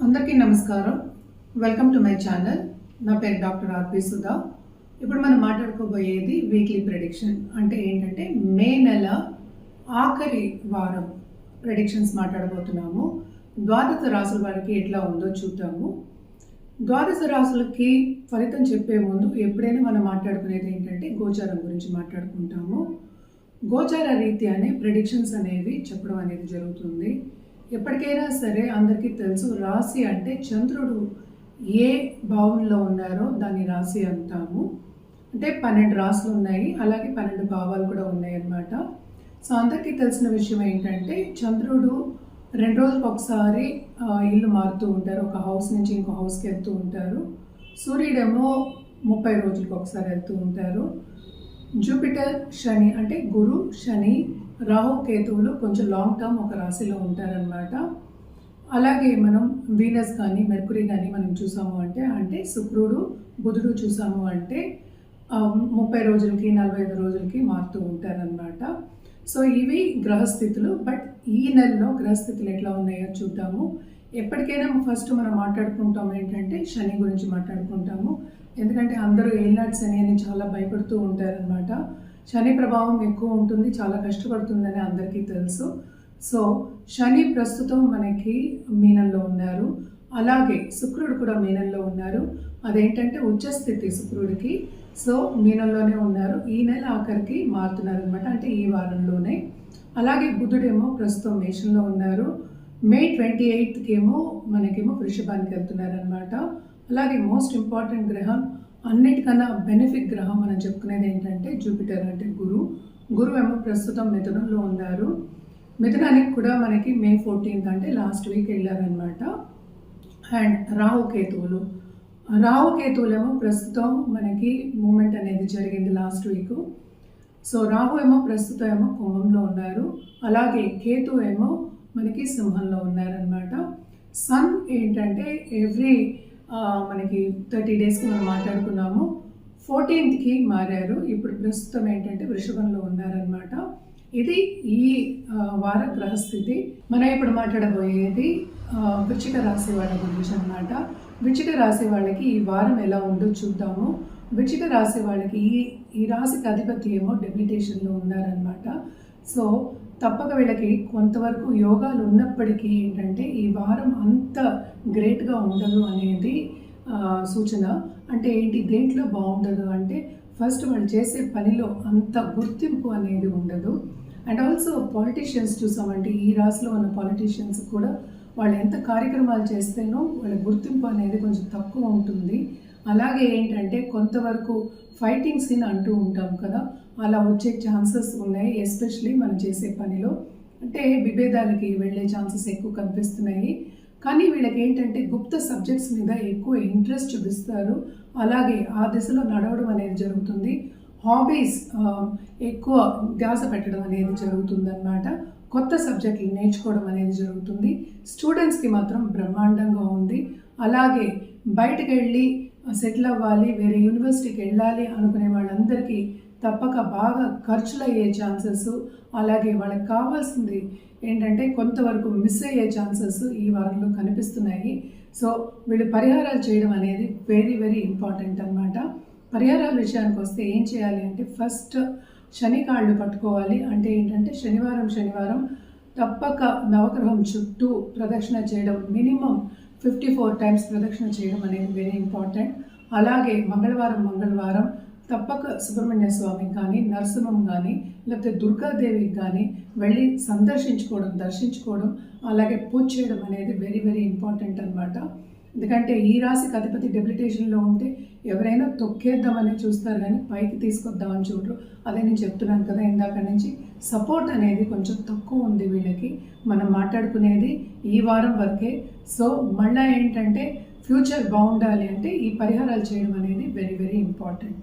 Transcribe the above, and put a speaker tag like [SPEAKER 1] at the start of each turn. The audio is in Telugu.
[SPEAKER 1] అందరికీ నమస్కారం. Welcome to my channel. నా పేరు డాక్టర్ ఆర్పి సుధా. ఇప్పుడు మనం మాట్లాడుకోబోయేది వీక్లీ ప్రెడిక్షన్. అంటే ఏంటంటే మే నెల ఆఖరి వారం ప్రెడిక్షన్స్ మాట్లాడబోతున్నాము. ద్వాదశ రాసుల వారికి ఎట్లా ఉందో చూద్దాము. ద్వాదశ రాసులకి ఫలితం చెప్పే ముందు ఎప్పుడైనా మనం మాట్లాడుకునేది ఏంటంటే గోచారం గురించి మాట్లాడుకుంటాము. గోచార రీత్యానే ప్రెడిక్షన్స్ అనేవి చెప్పడం అనేది జరుగుతుంది. ఎప్పటికైనా సరే అందరికీ తెలుసు, రాశి అంటే చంద్రుడు ఏ భావంలో ఉన్నారో దాన్ని రాశి అంటాము. అంటే 12 రాశులు ఉన్నాయి, అలాగే 12 భావాలు కూడా ఉన్నాయి అన్నమాట. సో అందరికీ తెలిసిన విషయం ఏంటంటే చంద్రుడు 2 రోజులకు ఒకసారి ఇల్లు మారుతూ ఉంటారు, ఒక హౌస్ నుంచి ఇంకో హౌస్కి వెళ్తూ ఉంటారు. సూర్యుడేమో 30 రోజులకు ఒకసారి వెళ్తూ ఉంటారు. జూపిటర్, శని అంటే గురు, శని, రాహు, కేతువులు కొంచెం లాంగ్ టర్మ్ ఒక రాశిలో ఉంటారనమాట. అలాగే మనం వీనస్ కానీ మెర్కురీ కానీ మనం చూసాము అంటే శుక్రుడు, బుధుడు చూసాము అంటే 30 రోజులకి 45 రోజులకి మారుతూ ఉంటారనమాట. సో ఇవి గ్రహస్థితులు. బట్ ఈ నెలలో గ్రహస్థితులు ఎట్లా ఉన్నాయో చూద్దాము. ఎప్పటికైనా ఫస్ట్ మనం మాట్లాడుకుంటాం ఏంటంటే శని గురించి మాట్లాడుకుంటాము. ఎందుకంటే అందరూ ఏలినాటి శని అని చాలా భయపడుతూ ఉంటారనమాట. శని ప్రభావం ఎక్కువ ఉంటుంది, చాలా కష్టపడుతుందని అందరికీ తెలుసు. సో శని ప్రస్తుతం మనకి మీనంలో ఉన్నారు, అలాగే శుక్రుడు కూడా మీనంలో ఉన్నారు. అదేంటంటే ఉచ్చస్థితి శుక్రుడికి. సో మీనంలోనే ఉన్నారు. ఈ నెల ఆఖరికి మారుతున్నారు అనమాట, అంటే ఈ వారంలోనే. అలాగే బుధుడేమో ప్రస్తుతం మేషంలో ఉన్నారు. మే 28కి ఏమో మనకేమో వృషభానికి వెళ్తున్నారు అనమాట. అలాగే మోస్ట్ ఇంపార్టెంట్ గ్రహం, అన్నిటికన్నా బెనిఫిక్ గ్రహం మనం చెప్పుకునేది ఏంటంటే జూపిటర్, అంటే గురువు ఏమో ప్రస్తుతం మిథునంలో ఉన్నారు. మిథునానికి కూడా మనకి మే 14th అంటే లాస్ట్ వీక్ వెళ్ళారనమాట. అండ్ రాహుకేతువులేమో ప్రస్తుతం మనకి మూమెంట్ అనేది జరిగింది లాస్ట్ వీక్. సో రాహు ఏమో ప్రస్తుతం ఏమో కుంభంలో ఉన్నారు, అలాగే కేతు ఏమో మనకి సింహంలో ఉన్నారనమాట. సన్ ఏంటంటే ఎవ్రీ మనకి 30 డేస్కి మనం మాట్లాడుకున్నాము. 14th మారారు. ఇప్పుడు ప్రస్తుతం ఏంటంటే వృషభంలో ఉన్నారనమాట. ఇది ఈ వార గ్రహస్థితి. మనం ఇప్పుడు మాట్లాడబోయేది వృశ్చిక రాశి వాళ్ళ గురించి అనమాట. వృశ్చిక రాశి వాళ్ళకి ఈ వారం ఎలా ఉందో చూద్దాము. వృశ్చిక రాశి వాళ్ళకి ఈ రాశికి అధిపతి ఏమో డెబిలిటేషన్లో ఉన్నారనమాట. సో తప్పక వీళ్ళకి కొంతవరకు యోగాలు ఉన్నప్పటికీ ఏంటంటే ఈ వారం అంత గ్రేట్గా ఉండదు అనేది సూచన. అంటే ఏంటి, దేంట్లో బాగుండదు అంటే ఫస్ట్ వాళ్ళు చేసే పనిలో అంత గుర్తింపు అనేది ఉండదు. అండ్ ఆల్సో పాలిటీషియన్స్ చూసామంటే ఈ రాశిలో ఉన్న పాలిటీషియన్స్ కూడా వాళ్ళు ఎంత కార్యక్రమాలు చేస్తేనో వాళ్ళ గుర్తింపు అనేది కొంచెం తక్కువ ఉంటుంది. అలాగే ఏంటంటే కొంతవరకు ఫైటింగ్ సీన్ అంటూ ఉంటాం కదా, అలా వచ్చే ఛాన్సెస్ ఉన్నాయి. ఎస్పెషలీ మనం చేసే పనిలో అంటే విభేదాలకి వెళ్ళే ఛాన్సెస్ ఎక్కువ కనిపిస్తున్నాయి. కానీ వీళ్ళకి ఏంటంటే గుప్త సబ్జెక్ట్స్ మీద ఎక్కువ ఇంట్రెస్ట్ చూపిస్తారు, అలాగే ఆ దిశలో నడవడం అనేది జరుగుతుంది. హాబీస్ ఎక్కువ ధ్యాస పెట్టడం అనేది జరుగుతుంది అన్నమాట. కొత్త సబ్జెక్టులు నేర్చుకోవడం అనేది జరుగుతుంది. స్టూడెంట్స్కి మాత్రం బ్రహ్మాండంగా ఉంది. అలాగే బయటకు వెళ్ళి సెటిల్ అవ్వాలి, వేరే యూనివర్సిటీకి వెళ్ళాలి అనుకునే వాళ్ళందరికీ తప్పక బాగా ఖర్చులు అయ్యే ఛాన్సెస్, అలాగే వాళ్ళకి కావాల్సింది ఏంటంటే కొంతవరకు మిస్ అయ్యే ఛాన్సెస్ ఈ వారంలో కనిపిస్తున్నాయి. సో వీళ్ళు పరిహారాలు చేయడం అనేది వెరీ వెరీ ఇంపార్టెంట్ అనమాట. పరిహారాల విషయానికి వస్తే ఏం చేయాలి అంటే ఫస్ట్ శని కాళ్ళు పట్టుకోవాలి. అంటే ఏంటంటే శనివారం తప్పక నవగ్రహం చుట్టూ ప్రదక్షిణ చేయడం, మినిమం 54 times ప్రదక్షిణ చేయడం అనేది వెరీ ఇంపార్టెంట్. అలాగే మంగళవారం తప్పక సుబ్రహ్మణ్య స్వామికి కానీ, నరసింహం కానీ, లేకపోతే దుర్గాదేవికి కానీ వెళ్ళి దర్శించుకోవడం, అలాగే పూజ చేయడం అనేది వెరీ వెరీ ఇంపార్టెంట్ అనమాట. ఎందుకంటే ఈ రాశికి అధిపతి డెబిలిటేషన్లో ఉంటే ఎవరైనా తొక్కేద్దామని చూస్తారు కానీ పైకి తీసుకొద్దామని చూడరు. అదే నేను చెప్తున్నాను కదా ఇందాక నుంచి, సపోర్ట్ అనేది కొంచెం తక్కువ ఉంది వీళ్ళకి. మనం మాట్లాడుకునేది ఈ వారం వరకే. సో మళ్ళీ ఏంటంటే ఫ్యూచర్ బాగుండాలి అంటే ఈ పరిహారాలు చేయడం అనేది వెరీ వెరీ ఇంపార్టెంట్.